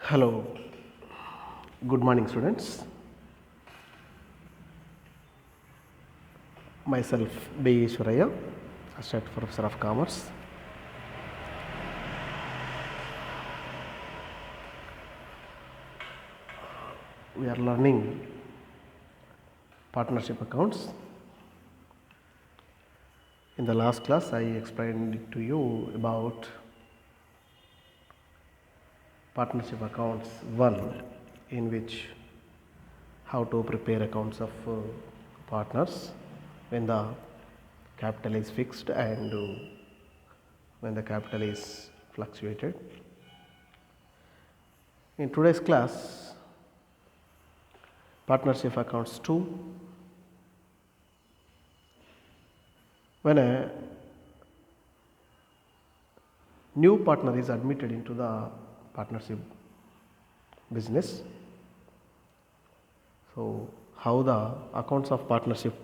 Hello, good morning, students. Myself B. Ishwaraya, Associate Professor of Commerce. We are learning partnership accounts. In the last class, I explained to you about partnership accounts 1, in which how to prepare accounts of partners when the capital is fixed and when the capital is fluctuated. In today's class, partnership accounts 2, when a new partner is admitted into the partnership business. So, how the accounts of partnership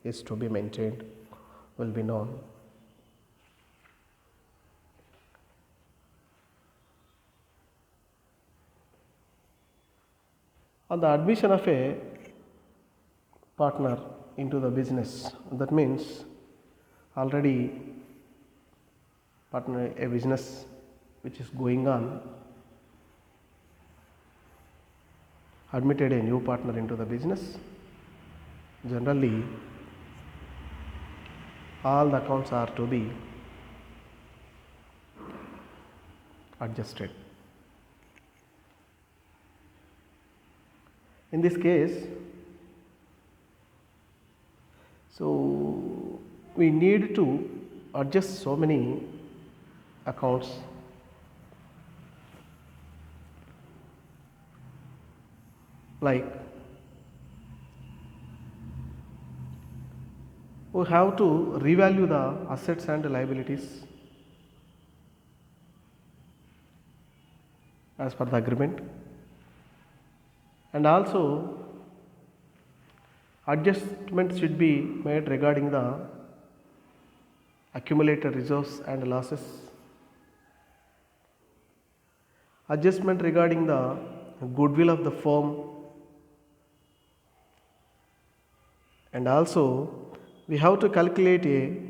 is to be maintained will be known. On the admission of a partner into the business, that means already partner a business which is going on admitted a new partner into the business. Generally, all the accounts are to be adjusted. In this case, so we need to adjust so many accounts like we have to revalue the assets and liabilities as per the agreement, and also adjustments should be made regarding the accumulated reserves and losses, adjustment regarding the goodwill of the firm, and also we have to calculate a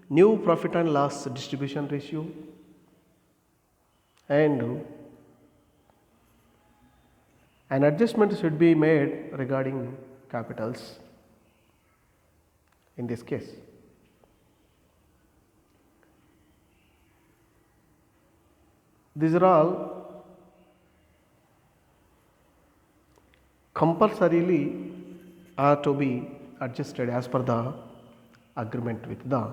new profit and loss distribution ratio, and an adjustment should be made regarding capitals in this case. These are all compulsorily are to be adjusted as per the agreement with the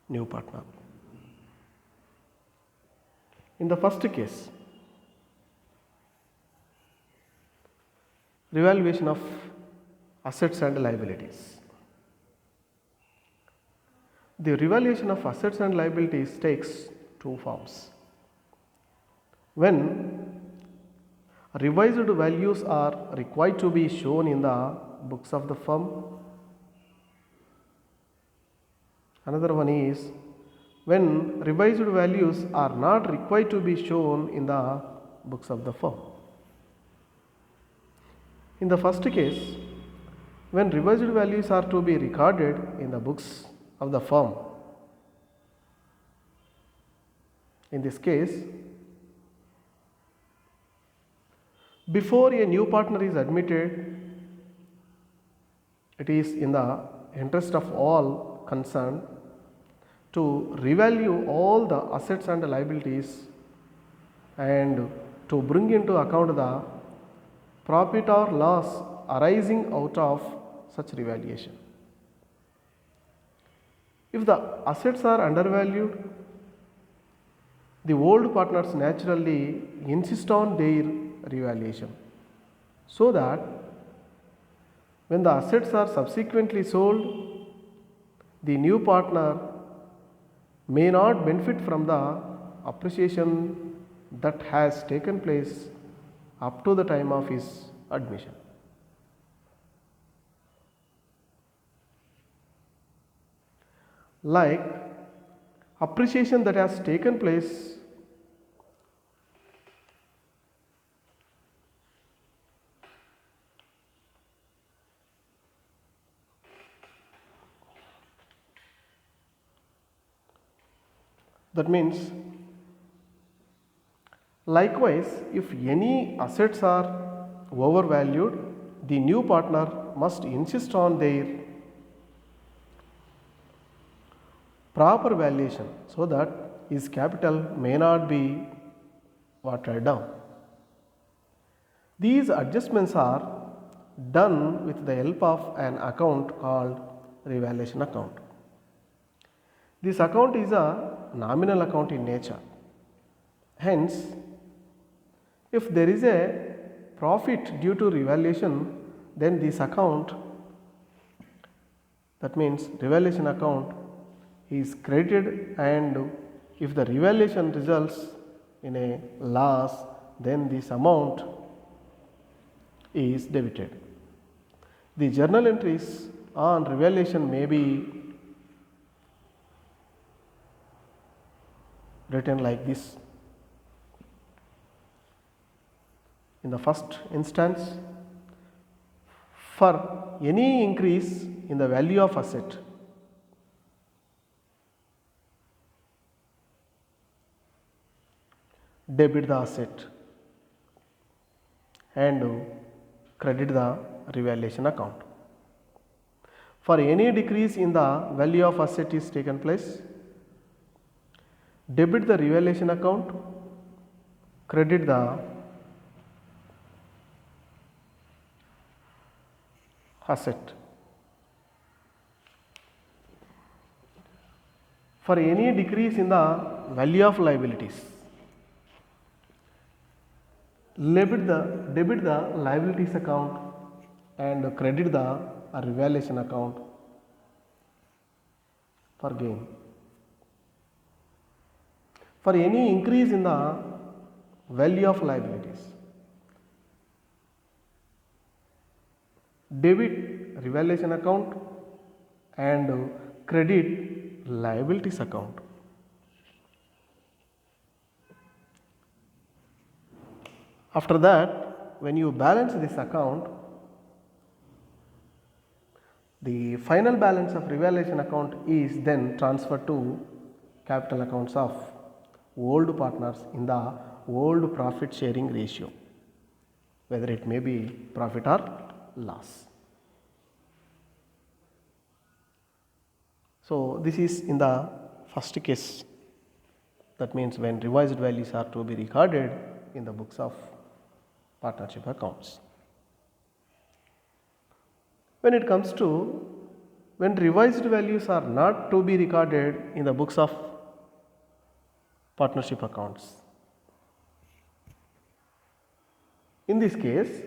new partner. In the first case, revaluation of assets and liabilities. The revaluation of assets and liabilities takes two forms. When revised values are required to be shown in the books of the firm. Another one is when revised values are not required to be shown in the books of the firm. In the first case, when revised values are to be recorded in the books of the firm, in this case, before a new partner is admitted, it is in the interest of all concerned to revalue all the assets and liabilities and to bring into account the profit or loss arising out of such revaluation. If the assets are undervalued, the old partners naturally insist on their revaluation, so that when the assets are subsequently sold, the new partner may not benefit from the appreciation that has taken place up to the time of his admission. Like appreciation that has taken place That means, likewise, if any assets are overvalued, the new partner must insist on their proper valuation so that his capital may not be watered down. These adjustments are done with the help of an account called revaluation account. This account is a nominal account in nature. Hence, if there is a profit due to revaluation, then this account, that means revaluation account, is credited, and if the revaluation results in a loss, then this amount is debited. The journal entries on revaluation may be written like this. In the first instance, for any increase in the value of asset, debit the asset and credit the revaluation account. For any decrease in the value of asset is taken place, debit the revaluation account, credit the asset. For any decrease in the value of liabilities, debit the liabilities account and credit the revaluation account for gain. For any increase in the value of liabilities, debit revaluation account and credit liabilities account. After that, when you balance this account, the final balance of revaluation account is then transferred to capital accounts of old partners in the old profit sharing ratio, whether it may be profit or loss. So, this is in the first case, that means when revised values are to be recorded in the books of partnership accounts. When it comes to when revised values are not to be recorded in the books of partnership accounts, in this case,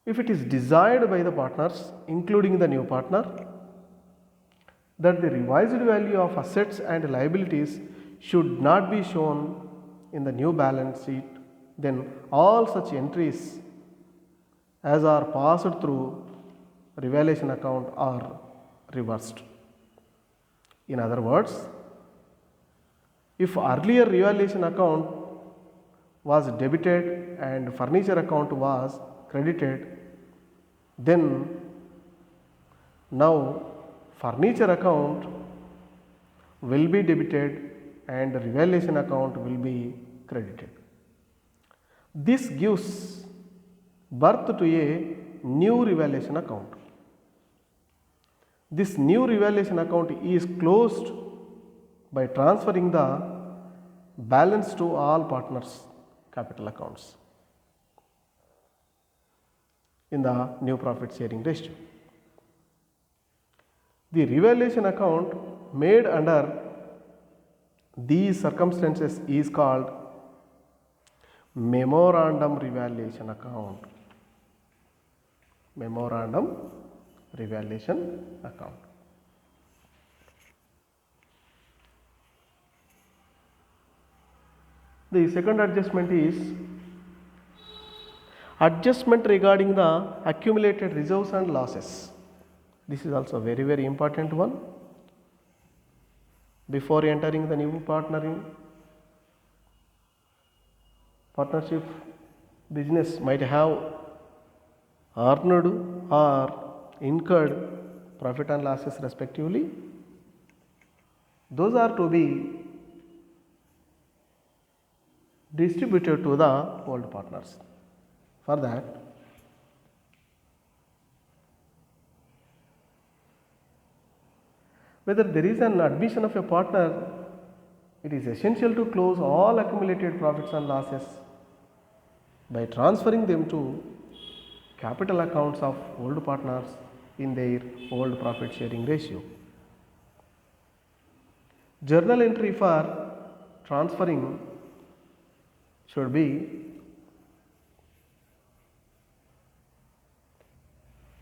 if it is desired by the partners, including the new partner, that the revised value of assets and liabilities should not be shown in the new balance sheet, then all such entries as are passed through revaluation account are reversed. In other words, if earlier revaluation account was debited and furniture account was credited, then now furniture account will be debited and revaluation account will be credited. This gives birth to a new revaluation account. This new revaluation account is closed by transferring the balance to all partners' capital accounts in the new profit sharing ratio. The revaluation account made under these circumstances is called memorandum revaluation account. Memorandum revaluation account. The second adjustment is adjustment regarding the accumulated reserves and losses. This is also very, very important one. Before entering the new partnership business might have earned or incurred profit and losses respectively. those are to be distributed to the old partners. For that, whether there is an admission of a partner, it is essential to close all accumulated profits and losses by transferring them to capital accounts of old partners in their old profit sharing ratio. Journal entry for transferring should be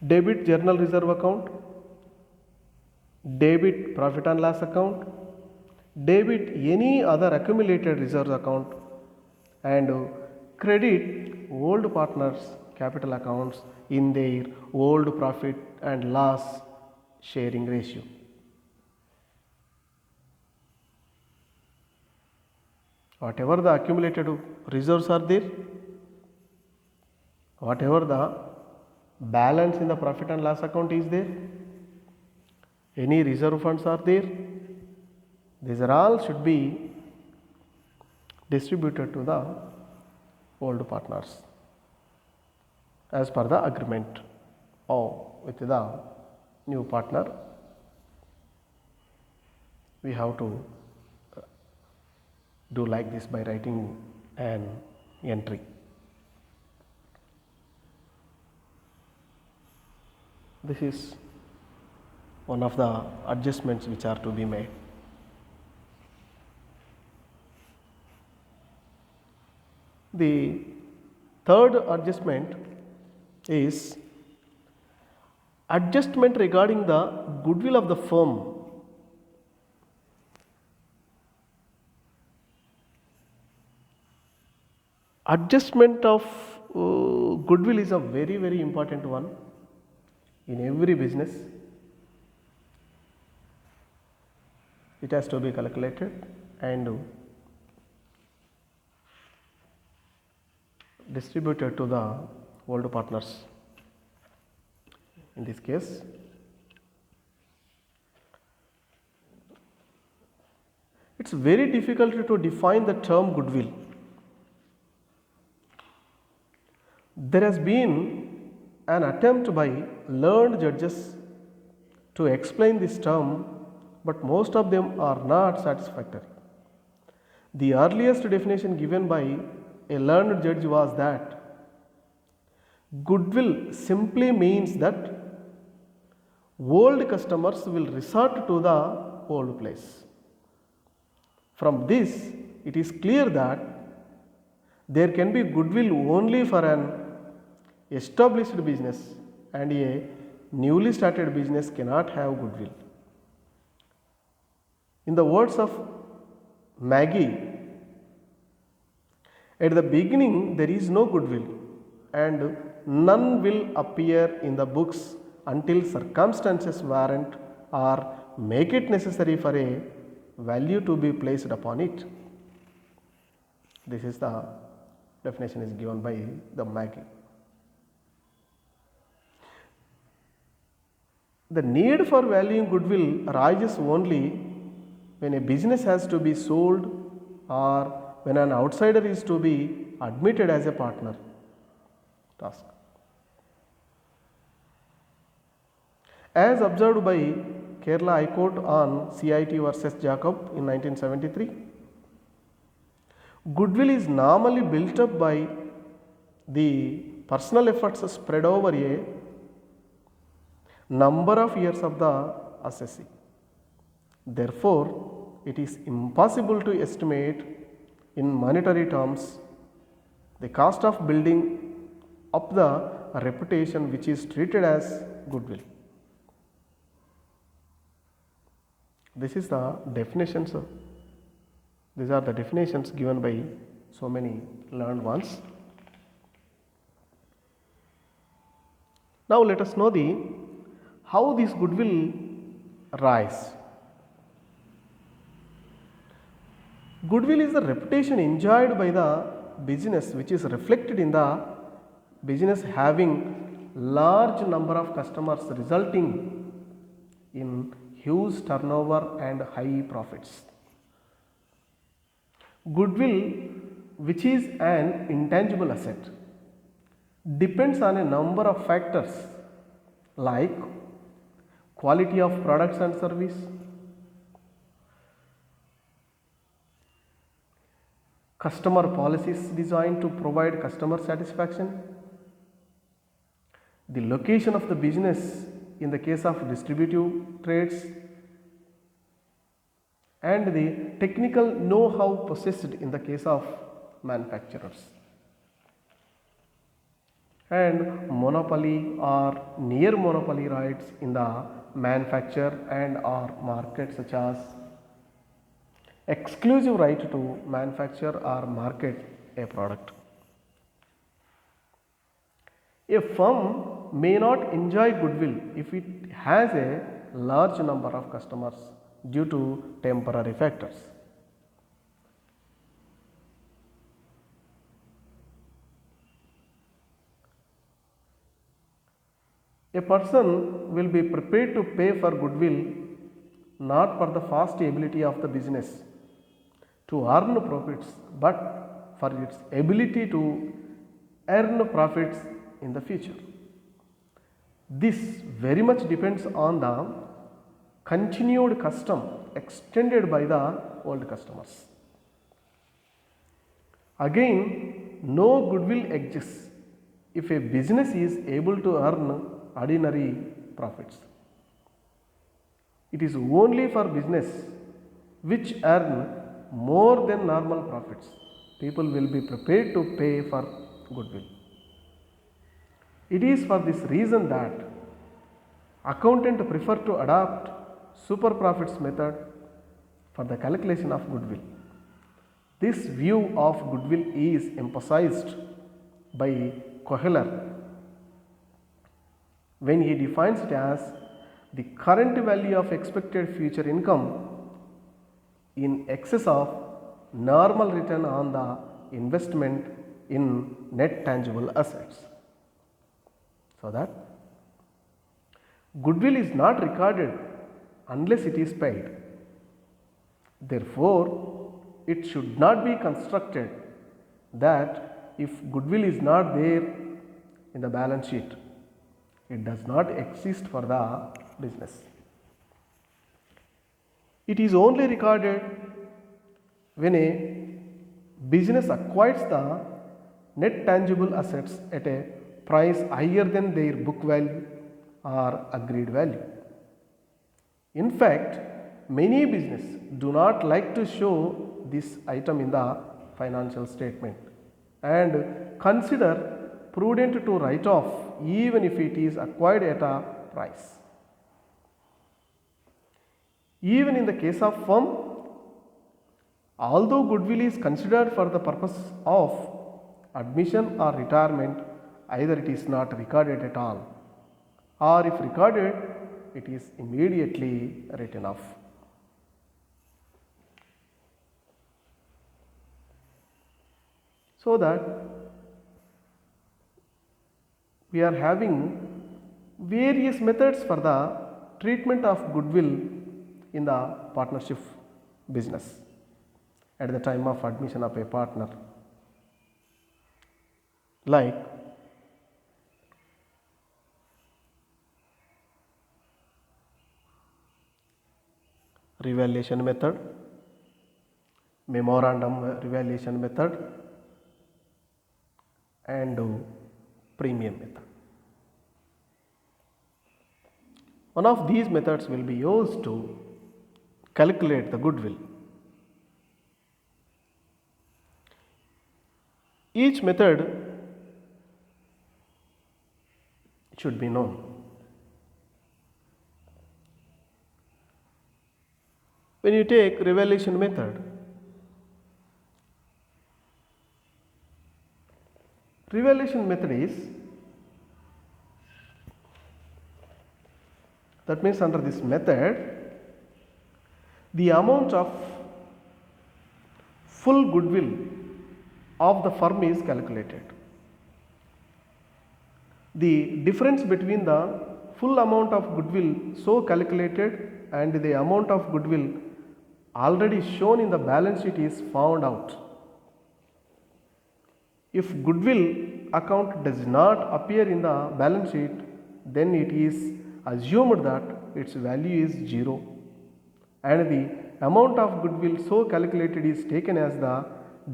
debit journal reserve account, debit profit and loss account, debit any other accumulated reserves account, and credit old partners capital accounts in their old profit and loss sharing ratio. Whatever the accumulated reserves are there, whatever the balance in the profit and loss account is there, any reserve funds are there, these are all should be distributed to the old partners as per the agreement with the new partner. We have to do like this by writing an entry. This is one of the adjustments which are to be made. The third adjustment is adjustment regarding the goodwill of the firm. Adjustment of goodwill is a very important one in every business. It has to be calculated and distributed to the old partners. In this case, it's very difficult to define the term goodwill. There has been an attempt by learned judges to explain this term, but most of them are not satisfactory. The earliest definition given by a learned judge was that goodwill simply means that old customers will resort to the old place. From this, it is clear that there can be goodwill only for an established business, and a newly started business cannot have goodwill. In the words of Maggie, at the beginning there is no goodwill and none will appear in the books until circumstances warrant or make it necessary for a value to be placed upon it. This is the definition is given by the Maggie. The need for valuing goodwill arises only when a business has to be sold or when an outsider is to be admitted as a partner. Task. As observed by Kerala High Court on CIT versus Jacob in 1973, goodwill is normally built up by the personal efforts spread over a number of years of the assessee. Therefore, it is impossible to estimate in monetary terms the cost of building up the reputation which is treated as goodwill. This is the definitions. These are the definitions given by so many learned ones. Now let us know how this goodwill rise. Goodwill is the reputation enjoyed by the business which is reflected in the business having large number of customers, resulting in huge turnover and high profits. Goodwill, which is an intangible asset, depends on a number of factors like quality of products and service, customer policies designed to provide customer satisfaction, the location of the business in the case of distributive trades, and the technical know-how possessed in the case of manufacturers. And monopoly or near monopoly rights in the manufacture and or market, such as exclusive right to manufacture or market a product. A firm may not enjoy goodwill if it has a large number of customers due to temporary factors. A person will be prepared to pay for goodwill not for the fast ability of the business to earn profits, but for its ability to earn profits in the future. This very much depends on the continued custom extended by the old customers. Again, no goodwill exists if a business is able to earn ordinary profits. It is only for business which earn more than normal profits people will be prepared to pay for goodwill. It is for this reason that accountants prefer to adopt super profits method for the calculation of goodwill. This view of goodwill is emphasized by Kohler when he defines it as the current value of expected future income in excess of normal return on the investment in net tangible assets. So that goodwill is not recorded unless it is paid. Therefore, it should not be constructed that if goodwill is not there in the balance sheet, it does not exist for the business. It is only recorded when a business acquires the net tangible assets at a price higher than their book value or agreed value. In fact, many businesses do not like to show this item in the financial statement and consider prudent to write off even if it is acquired at a price. Even in the case of firm, although goodwill is considered for the purpose of admission or retirement, either it is not recorded at all, or if recorded, it is immediately written off. So that we are having various methods for the treatment of goodwill in the partnership business at the time of admission of a partner, like revaluation method, memorandum revaluation method, and premium method. One of these methods will be used to calculate the goodwill. Each method should be known. When you take revaluation method, revaluation method is, that means under this method, the amount of full goodwill of the firm is calculated. The difference between the full amount of goodwill so calculated and the amount of goodwill already shown in the balance sheet is found out. If goodwill account does not appear in the balance sheet, then it is assumed that its value is 0 and the amount of goodwill so calculated is taken as the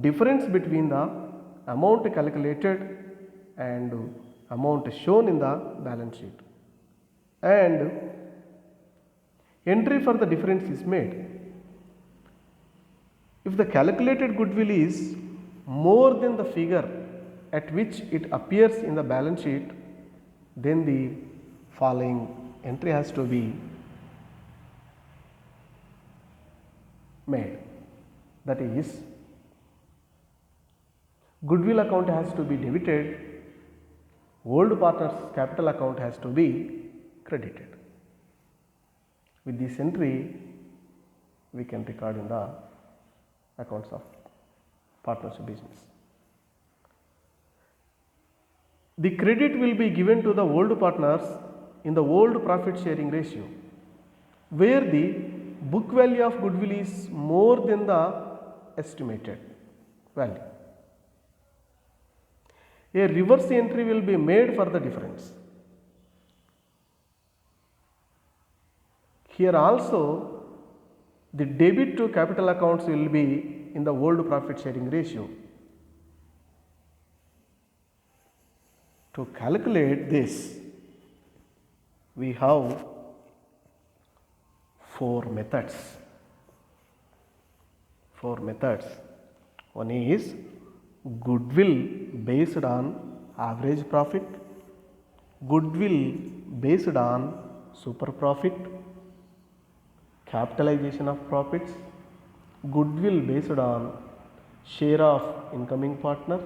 difference between the amount calculated and amount shown in the balance sheet, and entry for the difference is made. If the calculated goodwill is more than the figure at which it appears in the balance sheet, then the following entry has to be made. That is, goodwill account has to be debited, old partners capital account has to be credited. With this entry, we can record in the accounts of partnership business. The credit will be given to the old partners in the old profit sharing ratio, where the book value of goodwill is more than the estimated value. A reverse entry will be made for the difference. Here also, the debit to capital accounts will be in the old profit sharing ratio. To calculate this, we have 4 methods. One is goodwill based on average profit, goodwill based on super profit, capitalization of profits, goodwill based on share of incoming partner,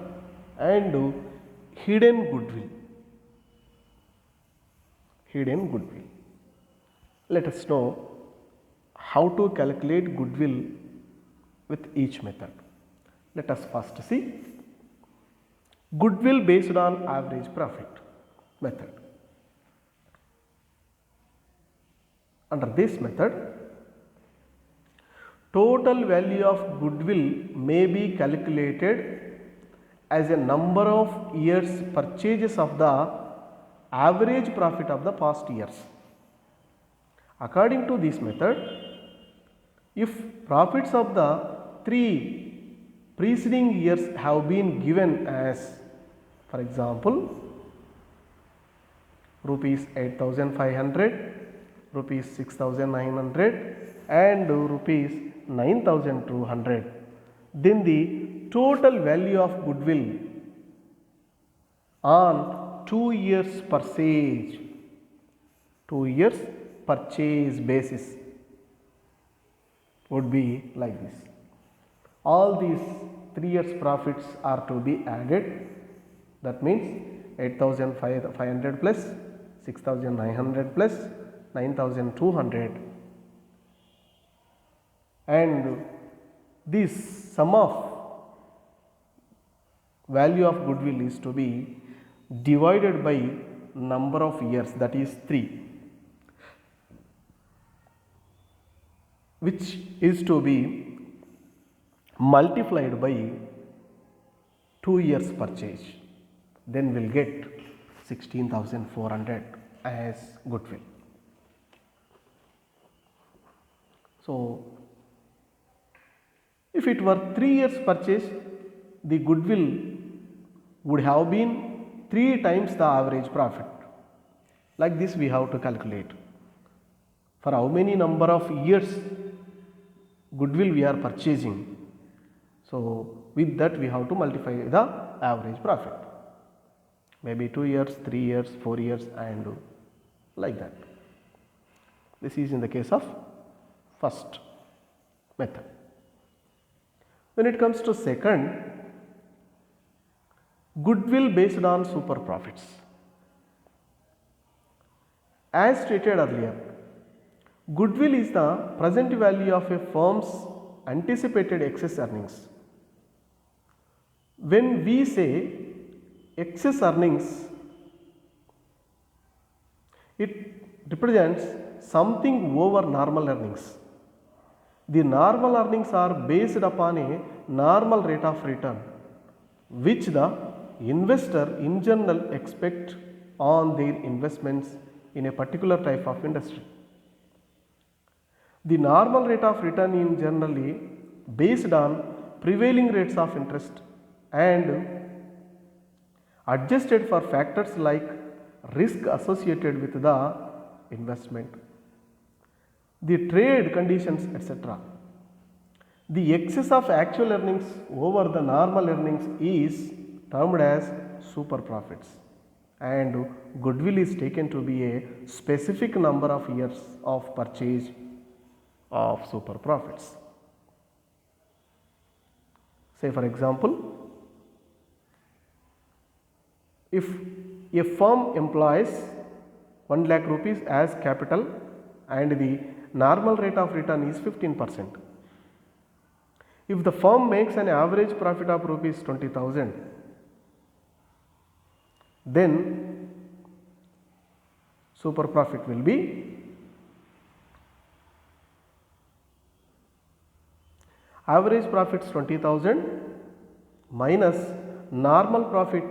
and hidden goodwill. Let us know how to calculate goodwill with each method. Let us first see goodwill based on average profit method. Under this method, total value of goodwill may be calculated as a number of years purchases of the average profit of the past years. According to this method, if profits of the 3 preceding years have been given as, for example, rupees 8,500, rupees 6,900 and rupees 9,200, then the total value of goodwill on 2 years purchase basis would be like this. All these 3 years profits are to be added. That means 8,500 plus 6,900 plus 9,200, and this sum of value of goodwill is to be divided by number of years, that is 3, which is to be multiplied by 2 years purchase. Then we will get 16,400 as goodwill. So, if it were 3 years purchase, the goodwill would have been 3 times the average profit. Like this we have to calculate. For how many number of years goodwill we are purchasing. So, with that we have to multiply the average profit. Maybe 2 years, 3 years, 4 years and like that. This is in the case of first method. When it comes to second, goodwill based on super profits. As stated earlier, goodwill is the present value of a firm's anticipated excess earnings. When we say excess earnings, it represents something over normal earnings. The normal earnings are based upon a normal rate of return which the investor in general expect on their investments in a particular type of industry. The normal rate of return is generally based on prevailing rates of interest and adjusted for factors like risk associated with the investment, the trade conditions, etc. The excess of actual earnings over the normal earnings is termed as super profits, and goodwill is taken to be a specific number of years of purchase of super profits. Say for example, if a firm employs 1 lakh rupees as capital and the normal rate of return is 15%. If the firm makes an average profit of rupees 20,000, then super profit will be average profits 20,000 minus normal profit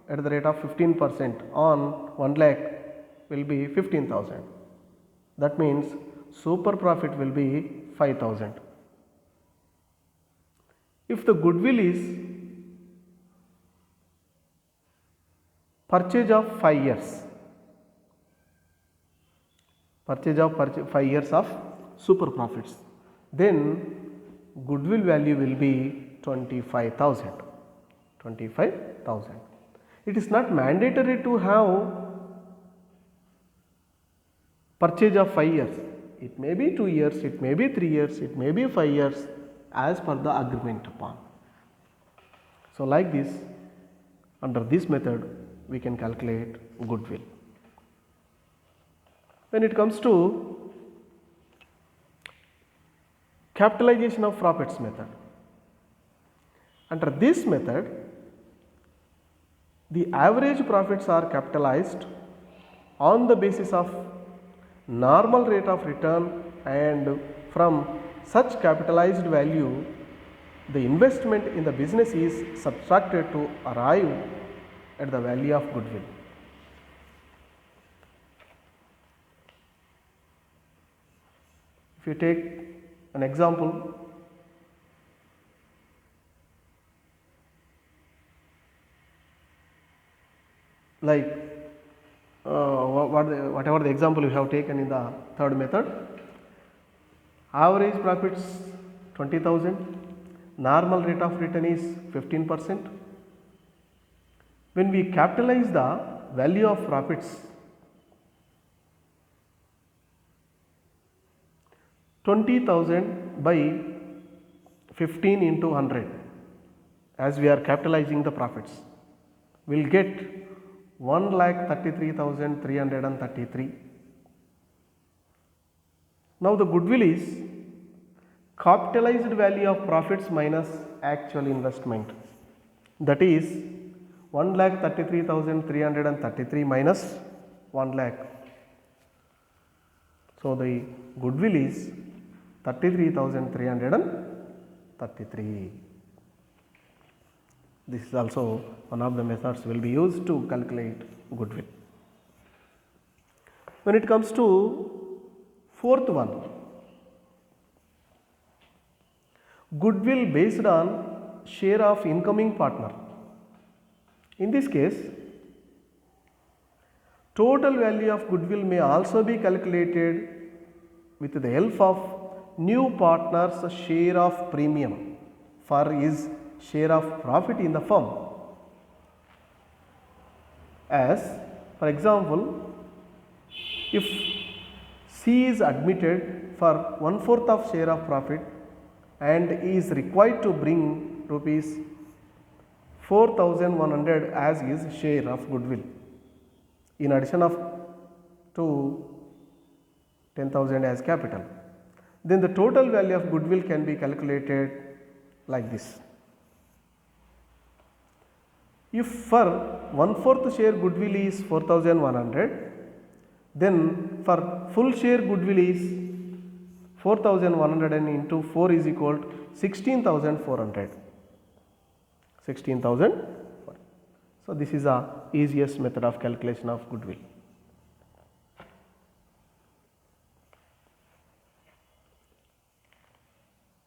at the rate of 15% on 1 lakh will be 15,000. That means super profit will be 5,000. If the goodwill is purchase of 5 years, 5 years of super profits, then goodwill value will be 25,000. 25,000. It is not mandatory to have purchase of 5 years. It may be 2 years, it may be 3 years, it may be 5 years as per the agreement upon. So like this, under this method we can calculate goodwill. When it comes to capitalization of profits method, under this method the average profits are capitalized on the basis of normal rate of return, and from such capitalized value the investment in the business is subtracted to arrive at the value of goodwill. If you take an example, like whatever the example you have taken in the third method, average profits 20,000, normal rate of return is 15%. When we capitalize the value of profits 20,000 by 15 into 100, as we are capitalizing the profits, we will get 1,33,333. Now the goodwill is capitalized value of profits minus actual investment, that is 1,33,333 minus 1 lakh. So the goodwill is 33,333. This is also one of the methods will be used to calculate goodwill. When it comes to fourth one, goodwill based on share of incoming partner. In this case, total value of goodwill may also be calculated with the help of new partner's share of premium for his share of profit in the firm. As for example, if C is admitted for 1/4 of share of profit and is required to bring rupees 4,100 as his share of goodwill, in addition to 10,000 as capital, then the total value of goodwill can be calculated like this. If for 1/4 share goodwill is 4,100, Then for full share goodwill is 4100 and into 4 is equal to 16,400. 16,000. So this is the easiest method of calculation of goodwill.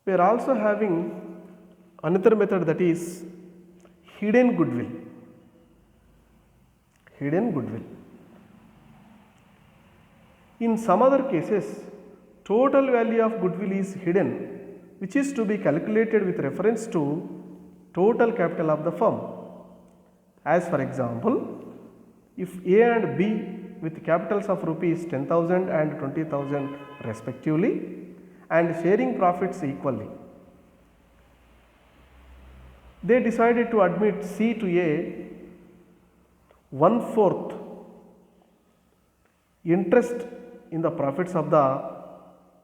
We are also having another method, that is hidden goodwill. Hidden goodwill. In some other cases, total value of goodwill is hidden, which is to be calculated with reference to total capital of the firm. As for example, if A and B with capitals of rupees 10,000 and 20,000 respectively and sharing profits equally, they decided to admit C to A 1/4 interest in the profits of the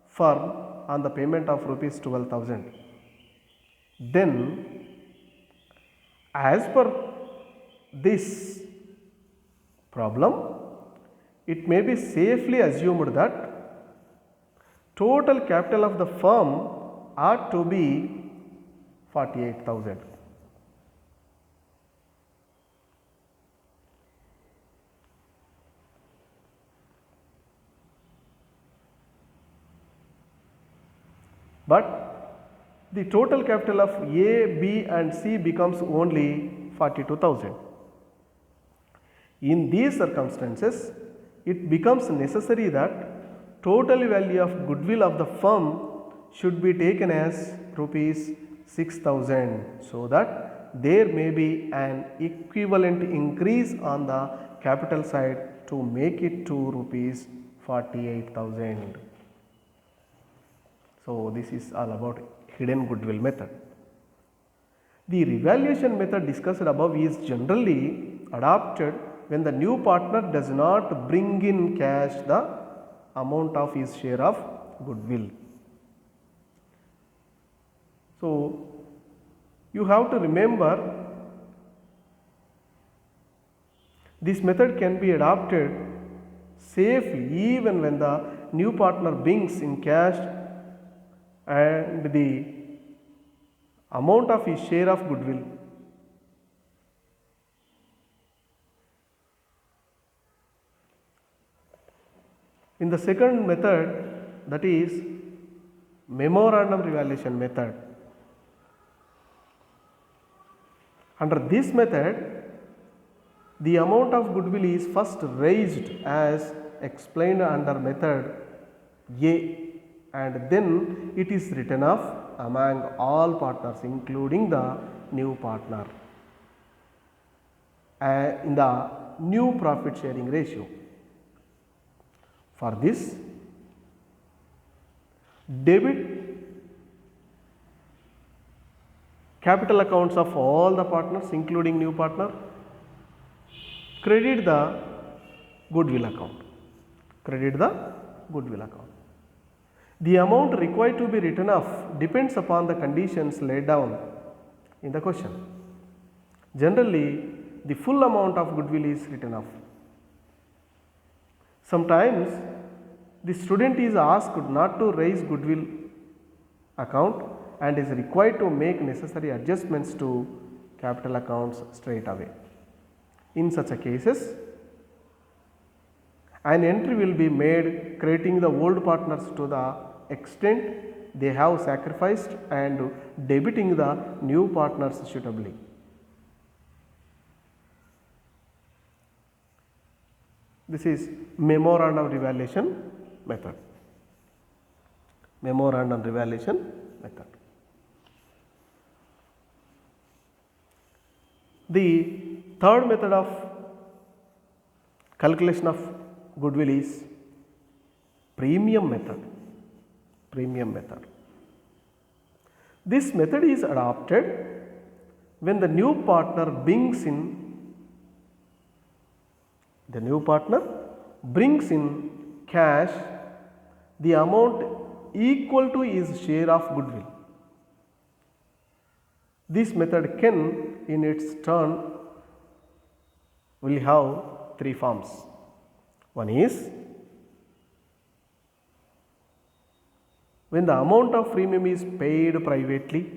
firm on the payment of rupees 12,000. Then, as per this problem, it may be safely assumed that total capital of the firm ought to be 48,000. But the total capital of A, B and C becomes only 42,000. In these circumstances, it becomes necessary that total value of goodwill of the firm should be taken as rupees 6,000, so that there may be an equivalent increase on the capital side to make it to rupees 48,000. So this is all about hidden goodwill method. The revaluation method discussed above is generally adopted when the new partner does not bring in cash the amount of his share of goodwill. So you have to remember, this method can be adopted safely even when the new partner brings in cash and the amount of his share of goodwill. In the second method, that is memorandum revaluation method. Under this method, the amount of goodwill is first raised as explained under method A, and then it is written off among all partners including the new partner in the new profit sharing ratio. For this, debit capital accounts of all the partners including new partner, credit the goodwill account. Credit the goodwill account. The amount required to be written off depends upon the conditions laid down in the question. Generally, the full amount of goodwill is written off. Sometimes the student is asked not to raise goodwill account and is required to make necessary adjustments to capital accounts straight away. In such a cases, an entry will be made crediting the old partners to the extent they have sacrificed and debiting the new partners suitably. This is memorandum revaluation method. Memorandum revaluation method. The third method of calculation of goodwill is premium method. Premium method. This method is adopted when the new partner brings in cash the amount equal to his share of goodwill. This method can in its turn will have three forms. One is when the amount of premium is paid privately,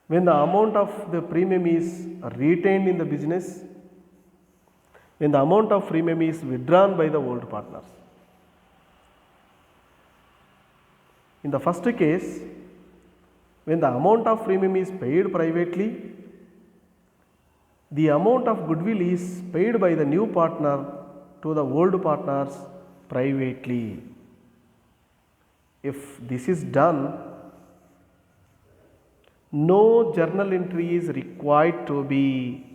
when the amount of the premium is retained in the business, when the amount of premium is withdrawn by the old partners. In the first case, when the amount of premium is paid privately, the amount of goodwill is paid by the new partner to the old partners privately. If this is done, no journal entry is required to be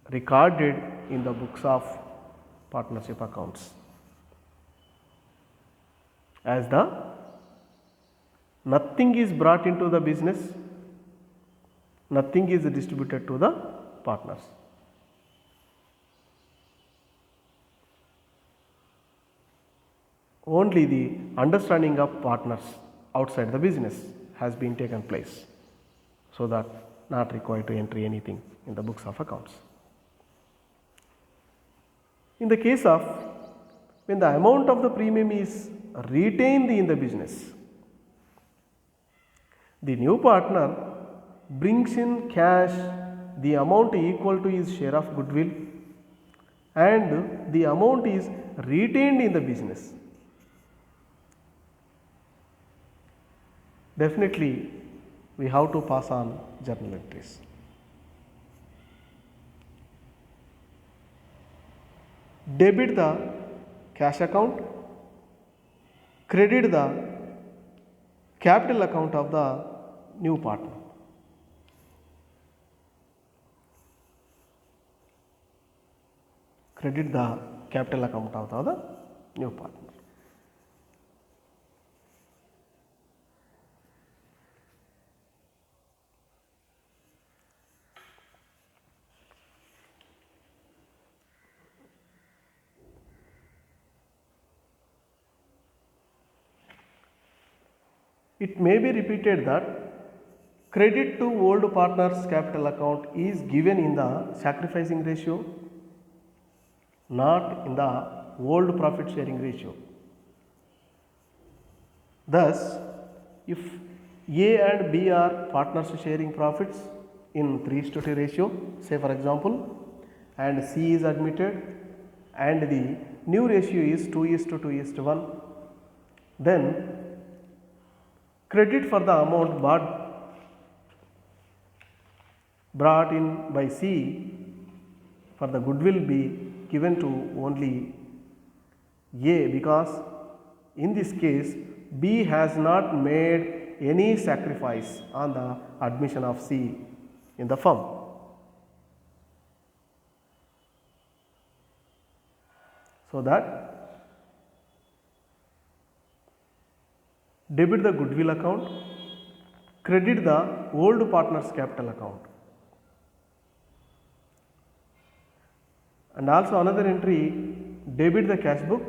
recorded in the books of partnership accounts, as nothing is brought into the business, nothing is distributed to the partners. Only the understanding of partners outside the business has been taken place, so that not required to enter anything in the books of accounts. In the case of when the amount of the premium is retained in the business, the new partner brings in cash the amount equal to his share of goodwill, and the amount is retained in the business. Definitely, we have to pass on journal entries. Debit the cash account, credit the capital account of the new partner. Credit the capital account of the new partner. It may be repeated that credit to old partner's capital account is given in the sacrificing ratio, not in the old profit sharing ratio. Thus, if A and B are partners sharing profits in 3:2 ratio, say for example, and C is admitted and the new ratio is 2:2:1, then credit for the amount brought in by C for the goodwill be given to only A, because in this case B has not made any sacrifice on the admission of C in the firm. So that debit the goodwill account, credit the old partner's capital account. And also another entry, debit the cash book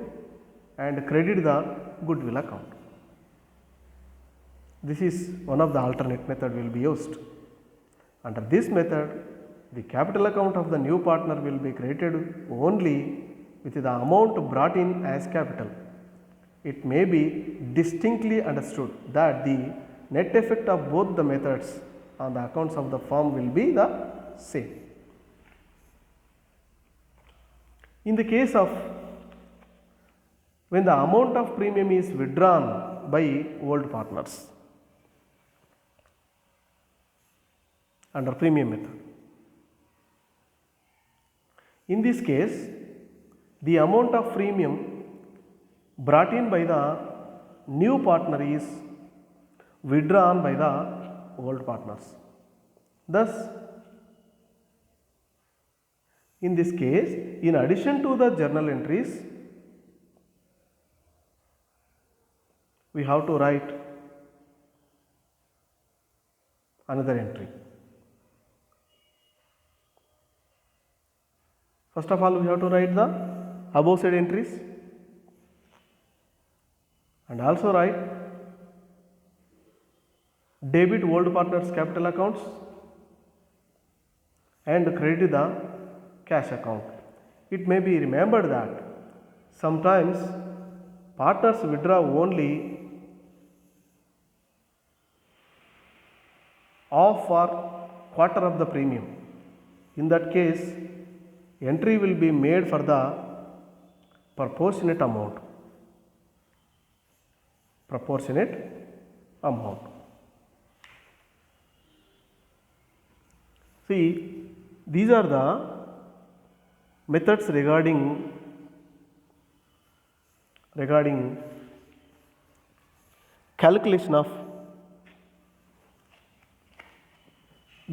and credit the goodwill account. This is one of the alternate method will be used. Under this method, the capital account of the new partner will be credited only with the amount brought in as capital. It may be distinctly understood that the net effect of both the methods on the accounts of the firm will be the same. In the case of when the amount of premium is withdrawn by old partners under premium method, in this case the amount of premium brought in by the new partner is withdrawn by the old partners. Thus, in this case, in addition to the journal entries, we have to write another entry. First of all, we have to write the above said entries and also write debit old partners capital accounts and credit the cash account. It may be remembered that Sometimes partners withdraw only half or quarter of the premium. In that case, entry will be made for the proportionate amount. Proportionate amount. See, these are the methods regarding calculation of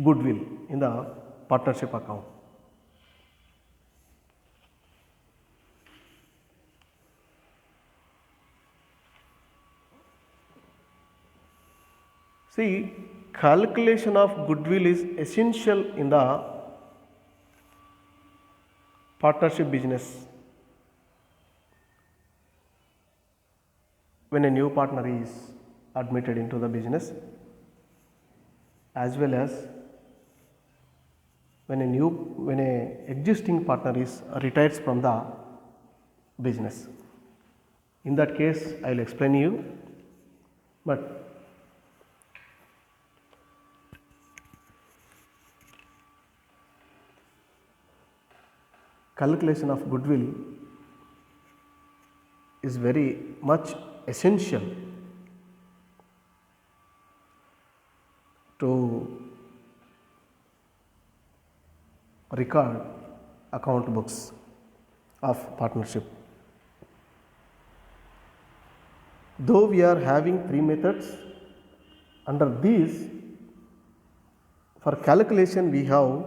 goodwill in the partnership account. See, calculation of goodwill is essential in the partnership business. When a new partner is admitted into the business, as well as when a existing partner is retires from the business. In that case, I will explain you, but calculation of goodwill is very much essential to record account books of partnership. Though we are having 3 methods, under these for calculation we have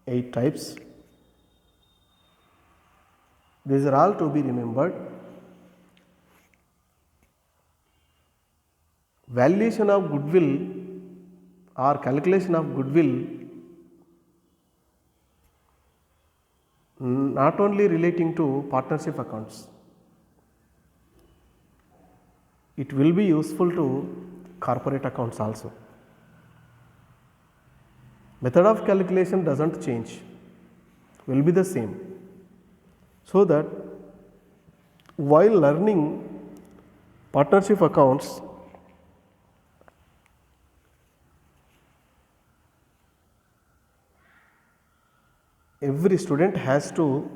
8 types. These are all to be remembered. Valuation of goodwill or calculation of goodwill not only relating to partnership accounts, it will be useful to corporate accounts also. Method of calculation does not change, will be the same. So that while learning partnership accounts, every student has to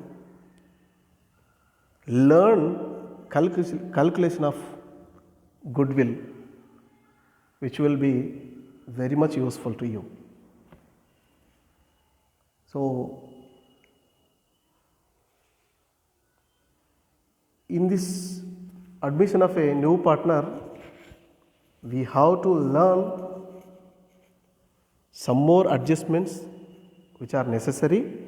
learn calculation of goodwill, which will be very much useful to you. So, in this admission of a new partner, we have to learn some more adjustments which are necessary.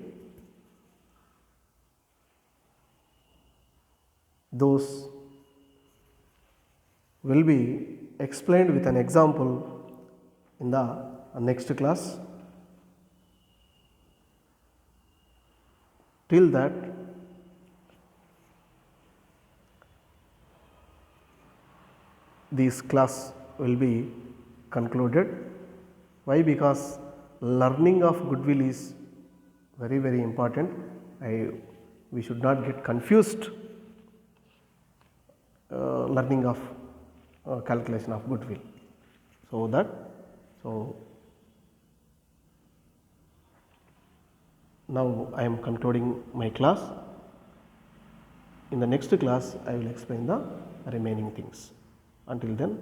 Those will be explained with an example in the next class. Till that, this class will be concluded. Why? Because learning of goodwill is very, very important. We should not get confused learning of calculation of goodwill. So now I am concluding my class. In the next class, I will explain the remaining things. Until then,